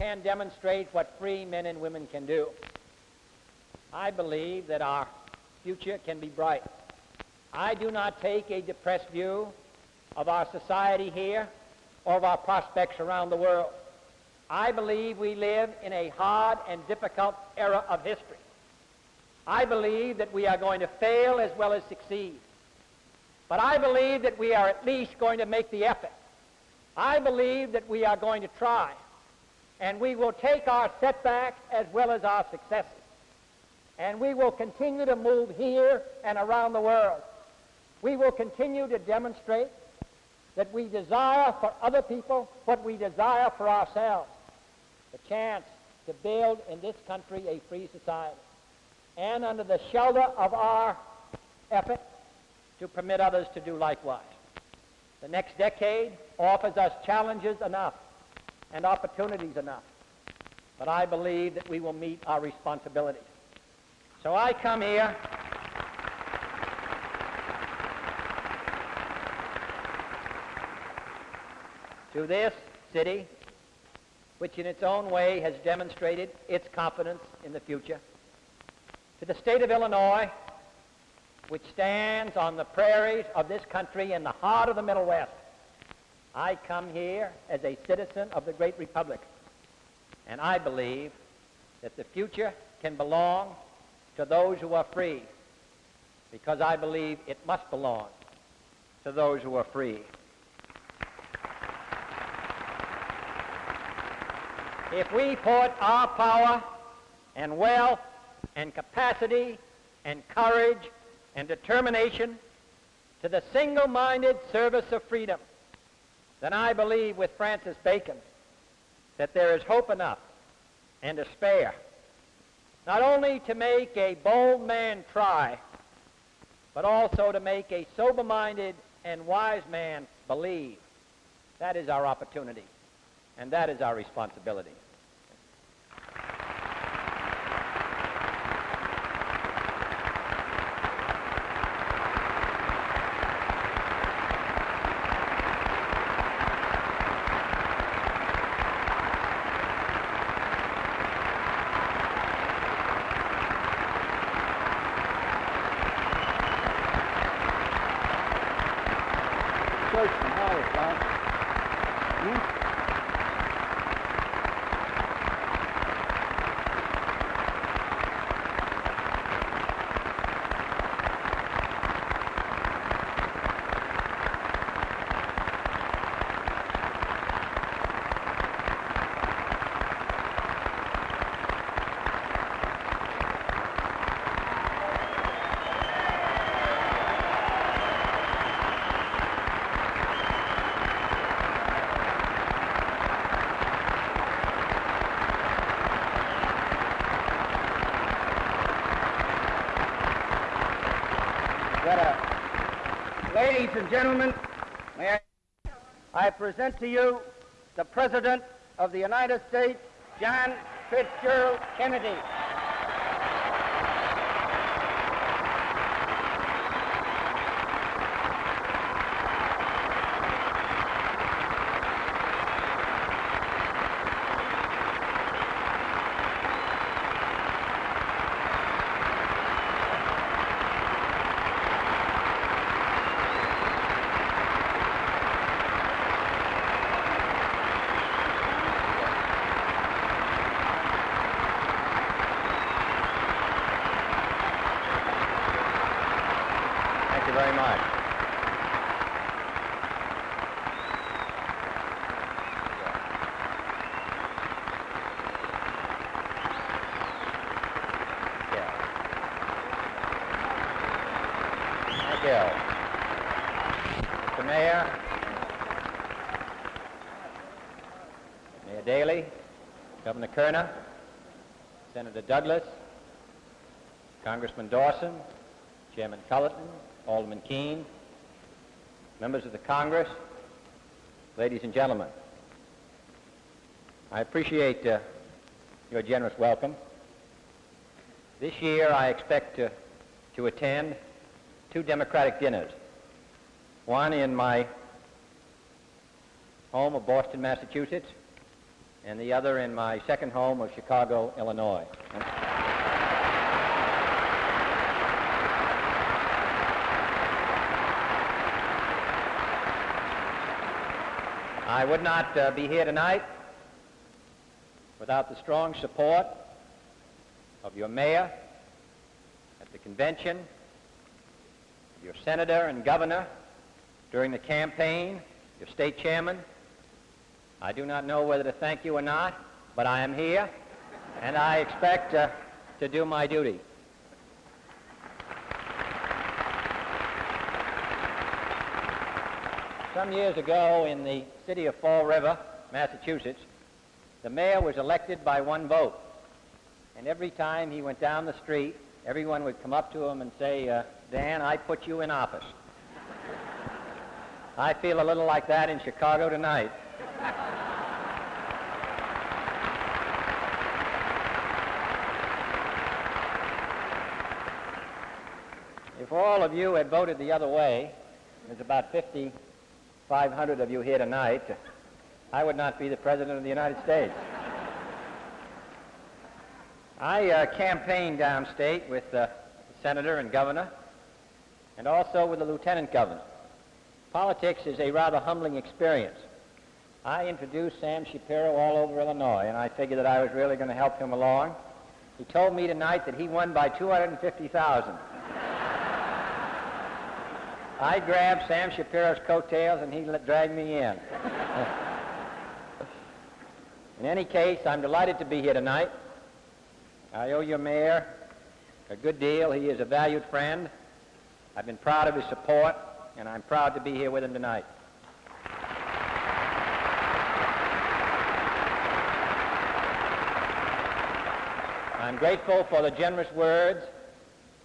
can demonstrate what free men and women can do. I believe that our future can be bright. I do not take a depressed view of our society here or of our prospects around the world. I believe we live in a hard and difficult era of history. I believe that we are going to fail as well as succeed. But I believe that we are at least going to make the effort. I believe that we are going to try. And we will take our setbacks as well as our successes. And we will continue to move here and around the world. We will continue to demonstrate that we desire for other people what we desire for ourselves, the chance to build in this country a free society, and under the shelter of our effort to permit others to do likewise. The next decade offers us challenges enough and opportunities enough, but I believe that we will meet our responsibilities. So I come here to this city, which in its own way has demonstrated its confidence in the future, to the state of Illinois, which stands on the prairies of this country in the heart of the Middle West. I come here as a citizen of the great republic, and I believe that the future can belong to those who are free, because I believe it must belong to those who are free. If we put our power and wealth and capacity and courage and determination to the single-minded service of freedom, then I believe with Francis Bacon that there is hope enough and to spare, not only to make a bold man try, but also to make a sober-minded and wise man believe. That is our opportunity, and that is our responsibility. Ladies and gentlemen, may I present to you the President of the United States, John Fitzgerald Kennedy. Very much. Thank you. Mr. Mayor, Mayor Daley, Governor Kerner, Senator Douglas, Congressman Dawson, Chairman Cullerton, Alderman Keene, members of the Congress, ladies and gentlemen, I appreciate your generous welcome. This year I expect to attend 2 Democratic dinners, one in my home of Boston, Massachusetts, and the other in my second home of Chicago, Illinois. I would not be here tonight without the strong support of your mayor at the convention, your senator and governor during the campaign, your state chairman. I do not know whether to thank you or not, but I am here, and I expect to do my duty. Some years ago in the city of Fall River, Massachusetts, the mayor was elected by one vote. And every time he went down the street, everyone would come up to him and say, Dan, I put you in office. I feel a little like that in Chicago tonight. If all of you had voted the other way, there's about 5,500 of you here tonight, I would not be the President of the United States. I campaigned downstate with the senator and governor, and also with the lieutenant governor. Politics is a rather humbling experience. I introduced Sam Shapiro all over Illinois, and I figured that I was really going to help him along. He told me tonight that he won by 250,000. I grabbed Sam Shapiro's coattails, and he dragged me in. In any case, I'm delighted to be here tonight. I owe your mayor a good deal. He is a valued friend. I've been proud of his support, and I'm proud to be here with him tonight. I'm grateful for the generous words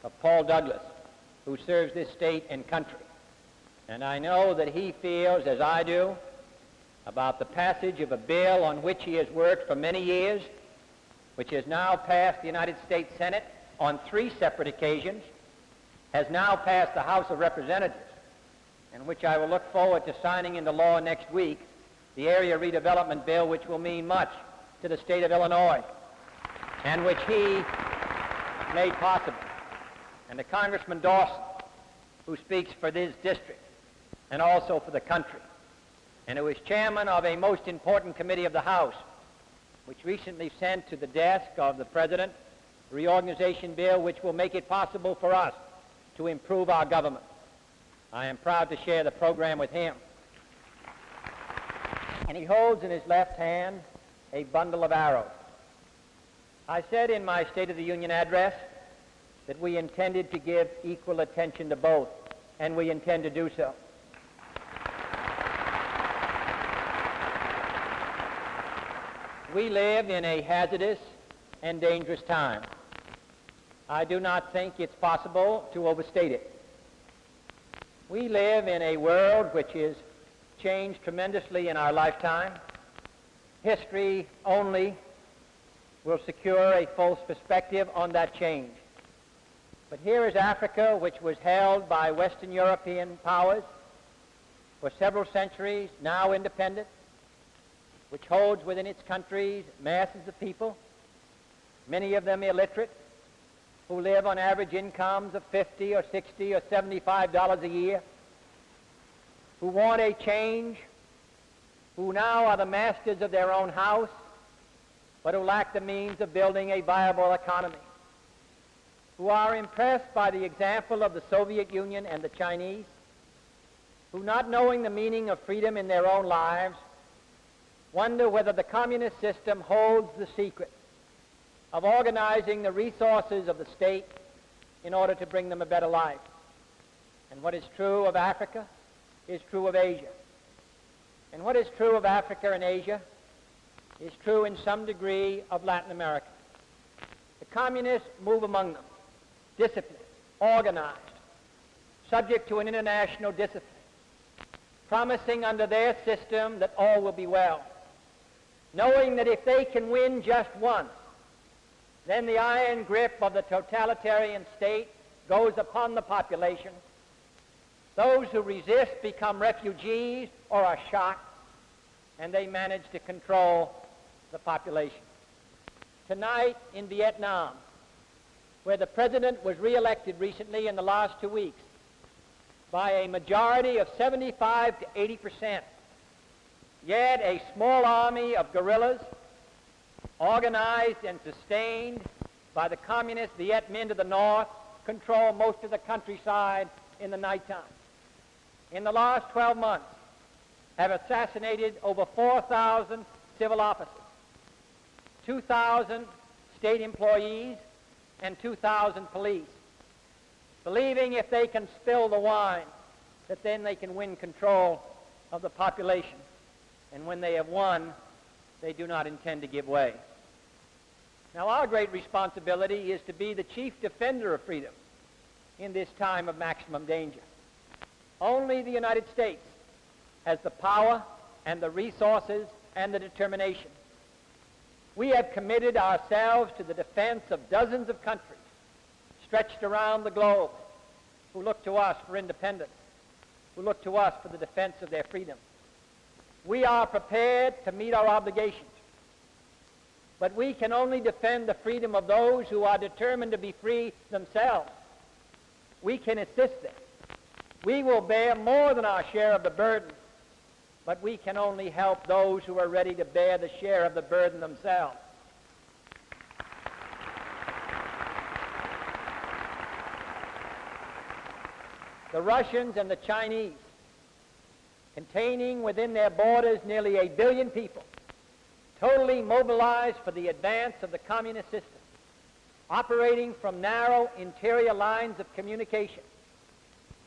of Paul Douglas, who serves this state and country. And I know that he feels, as I do, about the passage of a bill on which he has worked for many years, which has now passed the United States Senate on 3 separate occasions, has now passed the House of Representatives, and which I will look forward to signing into law next week, the Area Redevelopment Bill, which will mean much to the state of Illinois, and which he made possible. And to Congressman Dawson, who speaks for this district and also for the country, and who is chairman of a most important committee of the House, which recently sent to the desk of the President a reorganization bill which will make it possible for us to improve our government. I am proud to share the program with him. And he holds in his left hand a bundle of arrows. I said in my State of the Union address that we intended to give equal attention to both, and we intend to do so. We live in a hazardous and dangerous time. I do not think it's possible to overstate it. We live in a world which has changed tremendously in our lifetime. History only will secure a full perspective on that change. But here is Africa, which was held by Western European powers for several centuries, now independent, which holds within its countries masses of people, many of them illiterate, who live on average incomes of $50 or $60 or $75 a year, who want a change, who now are the masters of their own house, but who lack the means of building a viable economy, who are impressed by the example of the Soviet Union and the Chinese, who, not knowing the meaning of freedom in their own lives, wonder whether the communist system holds the secret of organizing the resources of the state in order to bring them a better life. And what is true of Africa is true of Asia. And what is true of Africa and Asia is true in some degree of Latin America. The communists move among them, disciplined, organized, subject to an international discipline, promising under their system that all will be well, knowing that if they can win just once, then the iron grip of the totalitarian state goes upon the population. Those who resist become refugees or are shot, and they manage to control the population. Tonight in Vietnam, where the president was reelected recently in the last 2 weeks by a majority of 75 to 80%, yet a small army of guerrillas organized and sustained by the communist Viet Minh to the north control most of the countryside in the nighttime. In the last 12 months, have assassinated over 4,000 civil officers, 2,000 state employees, and 2,000 police, believing if they can spill the wine, that then they can win control of the population. And when they have won, they do not intend to give way. Now, our great responsibility is to be the chief defender of freedom in this time of maximum danger. Only the United States has the power and the resources and the determination. We have committed ourselves to the defense of dozens of countries stretched around the globe who look to us for independence, who look to us for the defense of their freedom. We are prepared to meet our obligations, but we can only defend the freedom of those who are determined to be free themselves. We can assist them. We will bear more than our share of the burden, but we can only help those who are ready to bear the share of the burden themselves. The Russians and the Chinese, containing within their borders nearly 1 billion people, totally mobilized for the advance of the communist system, operating from narrow interior lines of communication,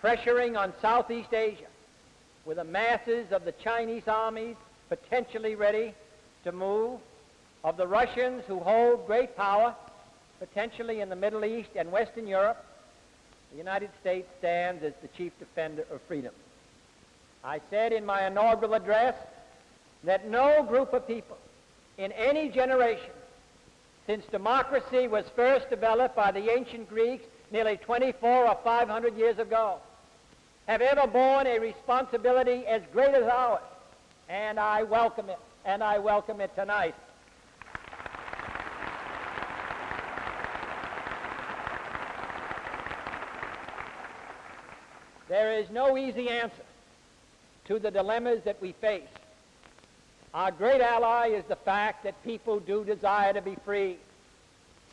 pressuring on Southeast Asia, with the masses of the Chinese armies potentially ready to move, of the Russians who hold great power, potentially in the Middle East and Western Europe, the United States stands as the chief defender of freedom. I said in my inaugural address that no group of people in any generation since democracy was first developed by the ancient Greeks nearly 24 or 500 years ago have ever borne a responsibility as great as ours, and I welcome it, and I welcome it tonight. There is no easy answer to the dilemmas that we face. Our great ally is the fact that people do desire to be free,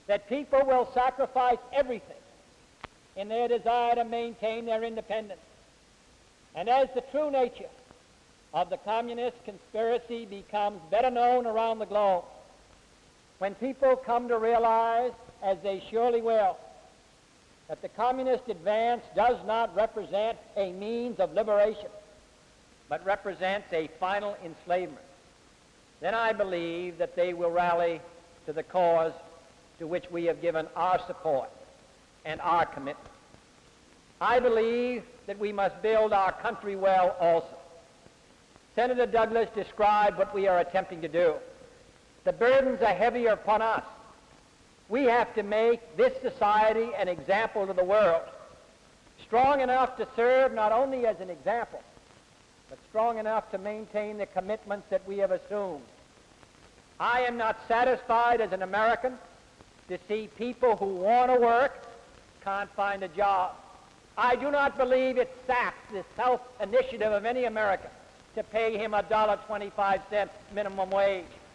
that people will sacrifice everything in their desire to maintain their independence. And as the true nature of the communist conspiracy becomes better known around the globe, when people come to realize, as they surely will, that the communist advance does not represent a means of liberation, but represents a final enslavement, then I believe that they will rally to the cause to which we have given our support and our commitment. I believe that we must build our country well also. Senator Douglas described what we are attempting to do. The burdens are heavier upon us. We have to make this society an example to the world, strong enough to serve not only as an example, but strong enough to maintain the commitments that we have assumed. I am not satisfied as an American to see people who want to work can't find a job. I do not believe it saps the self-initiative of any American to pay him $1.25 minimum wage.